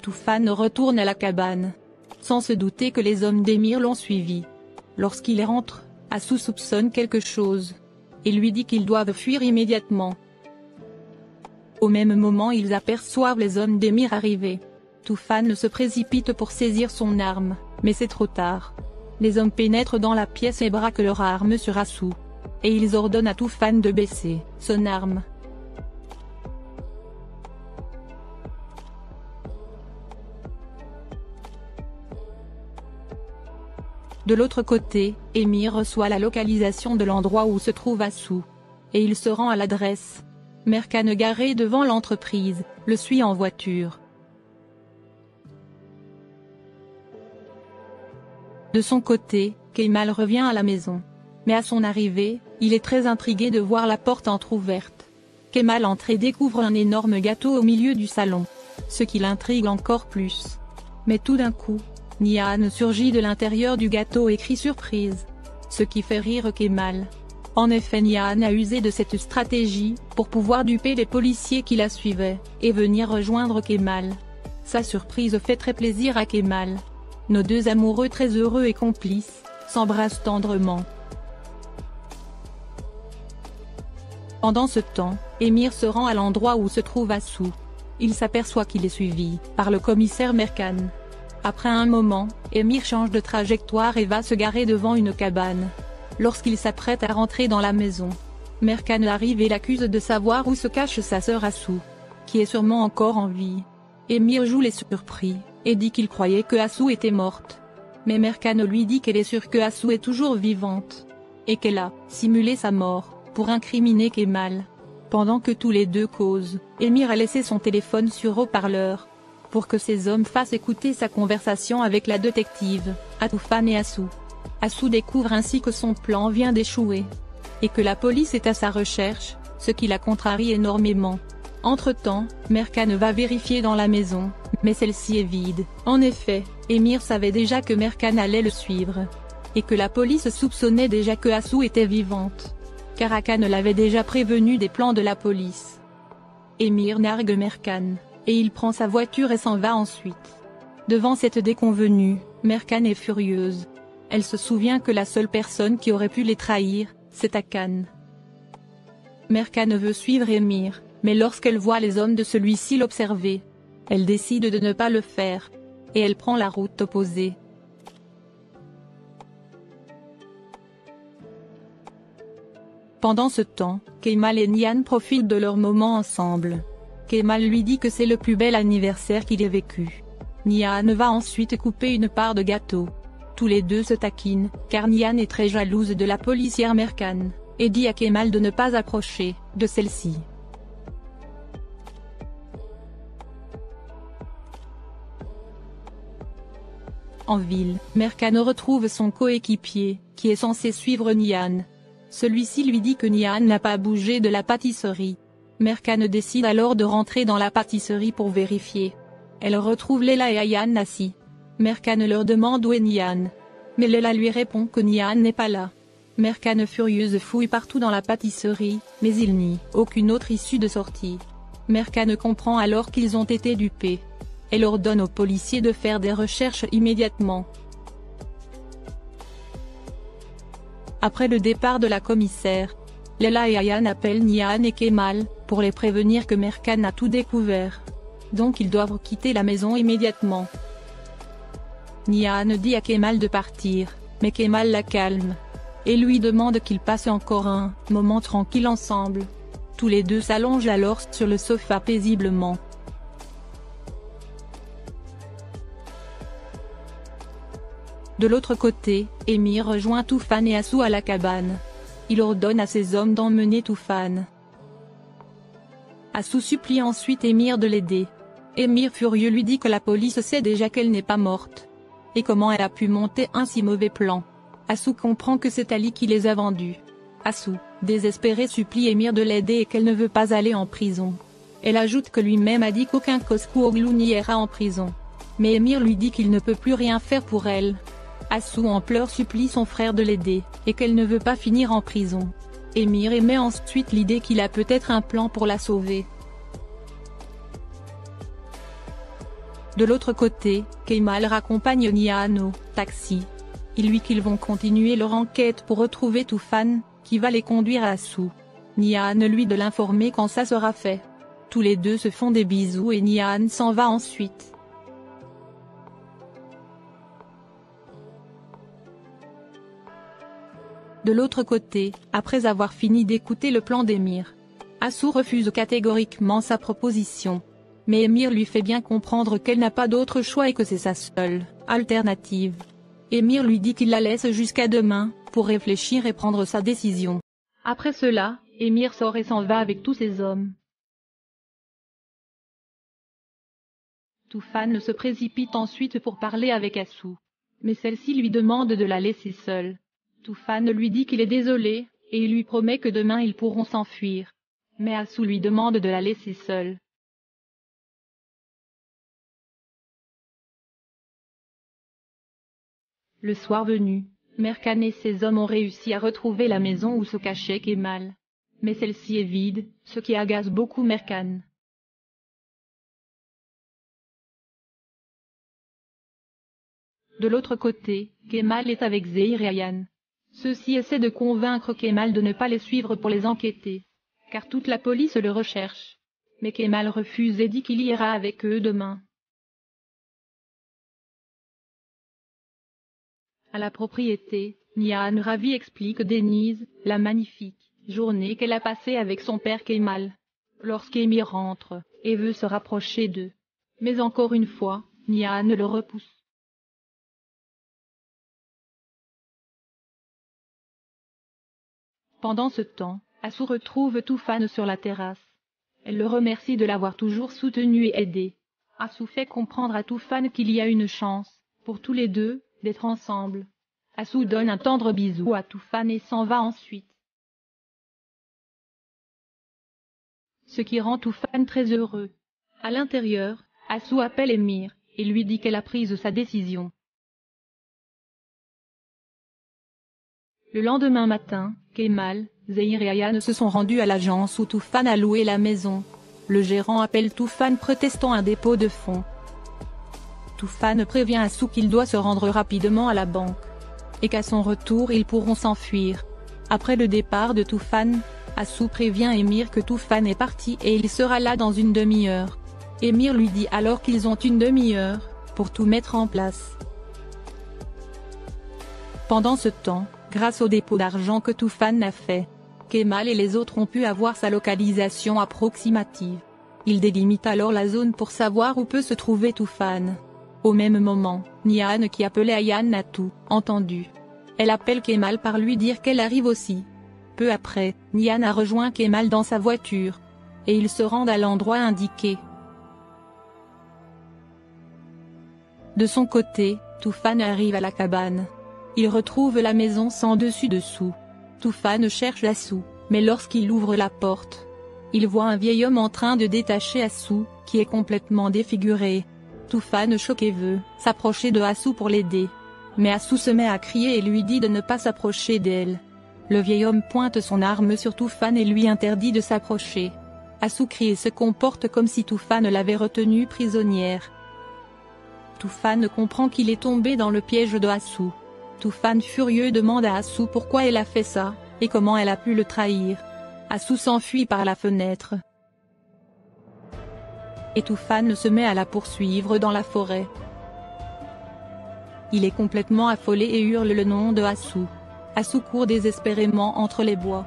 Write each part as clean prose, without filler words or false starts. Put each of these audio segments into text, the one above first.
Toufan retourne à la cabane, sans se douter que les hommes d'Emir l'ont suivi. Lorsqu'il rentre, Assou soupçonne quelque chose, et lui dit qu'ils doivent fuir immédiatement. Au même moment ils aperçoivent les hommes d'Emir arriver. Toufan se précipite pour saisir son arme, mais c'est trop tard. Les hommes pénètrent dans la pièce et braquent leur arme sur Assou. Et ils ordonnent à Toufan de baisser son arme. De l'autre côté, Emir reçoit la localisation de l'endroit où se trouve Assou. Et il se rend à l'adresse. Merkan, garé devant l'entreprise, le suit en voiture. De son côté, Kemal revient à la maison. Mais à son arrivée, il est très intrigué de voir la porte entr'ouverte. Kemal entre et découvre un énorme gâteau au milieu du salon. Ce qui l'intrigue encore plus. Mais tout d'un coup, Nihan surgit de l'intérieur du gâteau et crie surprise. Ce qui fait rire Kemal. En effet, Nihan a usé de cette stratégie pour pouvoir duper les policiers qui la suivaient, et venir rejoindre Kemal. Sa surprise fait très plaisir à Kemal. Nos deux amoureux très heureux et complices, s'embrassent tendrement. Pendant ce temps, Emir se rend à l'endroit où se trouve Assou. Il s'aperçoit qu'il est suivi par le commissaire Merkan. Après un moment, Emir change de trajectoire et va se garer devant une cabane. Lorsqu'il s'apprête à rentrer dans la maison, Merkan arrive et l'accuse de savoir où se cache sa sœur Assou, qui est sûrement encore en vie. Emir joue les surpris, et dit qu'il croyait que Assou était morte. Mais Merkan lui dit qu'elle est sûre que Assou est toujours vivante, et qu'elle a simulé sa mort pour incriminer Kemal. Pendant que tous les deux causent, Emir a laissé son téléphone sur haut-parleur, pour que ces hommes fassent écouter sa conversation avec la détective, Toufan et Assou. Assou découvre ainsi que son plan vient d'échouer, et que la police est à sa recherche, ce qui la contrarie énormément. Entre-temps, Merkan va vérifier dans la maison, mais celle-ci est vide. En effet, Emir savait déjà que Merkan allait le suivre, et que la police soupçonnait déjà que Assou était vivante. Car Hakan l'avait déjà prévenu des plans de la police. Emir nargue Merkan, et il prend sa voiture et s'en va ensuite. Devant cette déconvenue, Merkan est furieuse. Elle se souvient que la seule personne qui aurait pu les trahir, c'est Hakan. Merkan veut suivre Emir, mais lorsqu'elle voit les hommes de celui-ci l'observer, elle décide de ne pas le faire. Et elle prend la route opposée. Pendant ce temps, Kemal et Nihan profitent de leur moment ensemble. Kemal lui dit que c'est le plus bel anniversaire qu'il ait vécu. Nihan va ensuite couper une part de gâteau. Tous les deux se taquinent, car Nihan est très jalouse de la policière Merkan, et dit à Kemal de ne pas approcher de celle-ci. En ville, Merkan retrouve son coéquipier, qui est censé suivre Nihan. Celui-ci lui dit que Nihan n'a pas bougé de la pâtisserie. Merkan décide alors de rentrer dans la pâtisserie pour vérifier. Elle retrouve Leila et Ayaan assis. Merkan leur demande où est Nihan. Mais Leila lui répond que Nihan n'est pas là. Merkan furieuse fouille partout dans la pâtisserie, mais il nie aucune autre issue de sortie. Merkan comprend alors qu'ils ont été dupés. Elle ordonne aux policiers de faire des recherches immédiatement. Après le départ de la commissaire, Leila et Ayaan appellent Nihan et Kemal, pour les prévenir que Merkan a tout découvert. Donc ils doivent quitter la maison immédiatement. Nihan dit à Kemal de partir, mais Kemal la calme, et lui demande qu'ils passent encore un moment tranquille ensemble. Tous les deux s'allongent alors sur le sofa paisiblement. De l'autre côté, Emir rejoint Toufan et Assou à la cabane. Il ordonne à ses hommes d'emmener Toufan. Assou supplie ensuite Emir de l'aider. Emir furieux lui dit que la police sait déjà qu'elle n'est pas morte. Et comment elle a pu monter un si mauvais plan. Assou comprend que c'est Ali qui les a vendus. Assou, désespérée, supplie Emir de l'aider et qu'elle ne veut pas aller en prison. Elle ajoute que lui-même a dit qu'aucun Koskooglu n'ira en prison. Mais Emir lui dit qu'il ne peut plus rien faire pour elle. Assou en pleurs supplie son frère de l'aider, et qu'elle ne veut pas finir en prison. Emir émet ensuite l'idée qu'il a peut-être un plan pour la sauver. De l'autre côté, Kemal raccompagne Nihan au taxi. Il lui qu'ils vont continuer leur enquête pour retrouver Tufan, qui va les conduire à Assou. Nihan lui de l'informer quand ça sera fait. Tous les deux se font des bisous et Nihan s'en va ensuite. De l'autre côté, après avoir fini d'écouter le plan d'Emir, Assou refuse catégoriquement sa proposition. Mais Emir lui fait bien comprendre qu'elle n'a pas d'autre choix et que c'est sa seule alternative. Emir lui dit qu'il la laisse jusqu'à demain, pour réfléchir et prendre sa décision. Après cela, Emir sort et s'en va avec tous ses hommes. Tufan se précipite ensuite pour parler avec Assou. Mais celle-ci lui demande de la laisser seule. Tufan lui dit qu'il est désolé, et il lui promet que demain ils pourront s'enfuir. Mais Assou lui demande de la laisser seule. Le soir venu, Merkan et ses hommes ont réussi à retrouver la maison où se cachait Kemal. Mais celle-ci est vide, ce qui agace beaucoup Merkan. De l'autre côté, Kemal est avec Zehir et Ayaan. Ceux-ci essaient de convaincre Kemal de ne pas les suivre pour les enquêter, car toute la police le recherche. Mais Kemal refuse et dit qu'il ira avec eux demain. À la propriété, Nihan Ravi explique Denise la magnifique journée qu'elle a passée avec son père Kemal. Lorsqu'Emir rentre, et veut se rapprocher d'eux. Mais encore une fois, Nihan le repousse. Pendant ce temps, Assou retrouve Tufan sur la terrasse. Elle le remercie de l'avoir toujours soutenu et aidé. Assou fait comprendre à Tufan qu'il y a une chance, pour tous les deux, d'être ensemble. Assou donne un tendre bisou à Tufan et s'en va ensuite. Ce qui rend Tufan très heureux. À l'intérieur, Assou appelle Emir, et lui dit qu'elle a pris sa décision. Le lendemain matin, Kemal, Zehir et Ayaan se sont rendus à l'agence où Tufan a loué la maison. Le gérant appelle Tufan protestant un dépôt de fonds. Tufan prévient Assou qu'il doit se rendre rapidement à la banque. Et qu'à son retour ils pourront s'enfuir. Après le départ de Tufan, Assou prévient Emir que Tufan est parti et il sera là dans une demi-heure. Emir lui dit alors qu'ils ont une demi-heure, pour tout mettre en place. Pendant ce temps, grâce au dépôt d'argent que Tufan a fait, Kemal et les autres ont pu avoir sa localisation approximative. Ils délimitent alors la zone pour savoir où peut se trouver Tufan. Au même moment, Nihan qui appelait Ayaan a tout entendu. Elle appelle Kemal par lui dire qu'elle arrive aussi. Peu après, Nihan a rejoint Kemal dans sa voiture. Et ils se rendent à l'endroit indiqué. De son côté, Tufan arrive à la cabane. Il retrouve la maison sans dessus-dessous. Tufan cherche Assou, mais lorsqu'il ouvre la porte, il voit un vieil homme en train de détacher Assou, qui est complètement défiguré. Tufan choqué veut s'approcher de Assou pour l'aider. Mais Assou se met à crier et lui dit de ne pas s'approcher d'elle. Le vieil homme pointe son arme sur Tufan et lui interdit de s'approcher. Assou crie et se comporte comme si Tufan l'avait retenue prisonnière. Tufan comprend qu'il est tombé dans le piège de Assou. Tufan furieux demande à Assou pourquoi elle a fait ça, et comment elle a pu le trahir. Assou s'enfuit par la fenêtre. Et Tufan se met à la poursuivre dans la forêt. Il est complètement affolé et hurle le nom de Assou. Assou court désespérément entre les bois.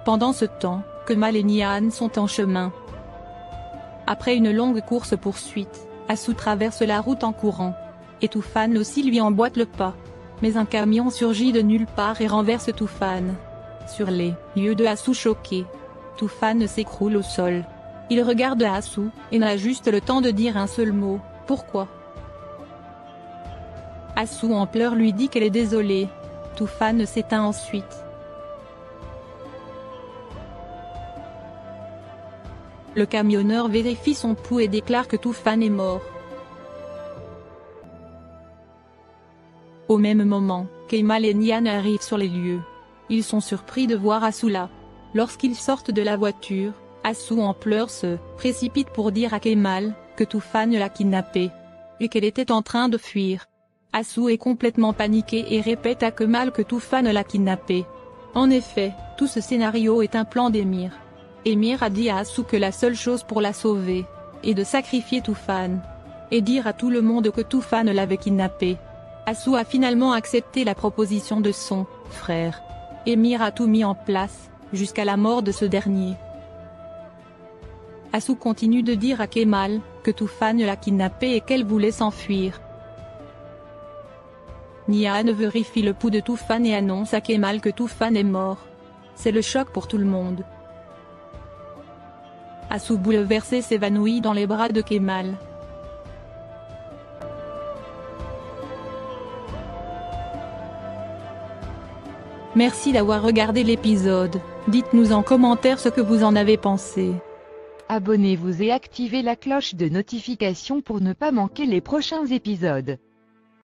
Pendant ce temps, Kemal et Nihan sont en chemin. Après une longue course-poursuite, Assou traverse la route en courant. Et Tufan aussi lui emboîte le pas. Mais un camion surgit de nulle part et renverse Tufan. Sur les lieux de Assou choqué, Tufan s'écroule au sol. Il regarde Assou, et n'a juste le temps de dire un seul mot, « Pourquoi ?» Assou en pleurs lui dit qu'elle est désolée. Tufan s'éteint ensuite. Le camionneur vérifie son pouls et déclare que Tufan est mort. Au même moment, Kemal et Nihan arrivent sur les lieux. Ils sont surpris de voir Assou là. Lorsqu'ils sortent de la voiture, Assou en pleurs se précipite pour dire à Kemal que Toufan l'a kidnappée et qu'elle était en train de fuir. Assou est complètement paniqué et répète à Kemal que Toufan l'a kidnappée. En effet, tout ce scénario est un plan d'Emir. Emir a dit à Assou que la seule chose pour la sauver est de sacrifier Toufan et dire à tout le monde que Toufan l'avait kidnappée. Assou a finalement accepté la proposition de son frère. Emir a tout mis en place, jusqu'à la mort de ce dernier. Assou continue de dire à Kemal que Toufan l'a kidnappée et qu'elle voulait s'enfuir. Nihan vérifie le pouls de Toufan et annonce à Kemal que Toufan est mort. C'est le choc pour tout le monde. Assou bouleversé s'évanouit dans les bras de Kemal. Merci d'avoir regardé l'épisode, dites-nous en commentaire ce que vous en avez pensé. Abonnez-vous et activez la cloche de notification pour ne pas manquer les prochains épisodes.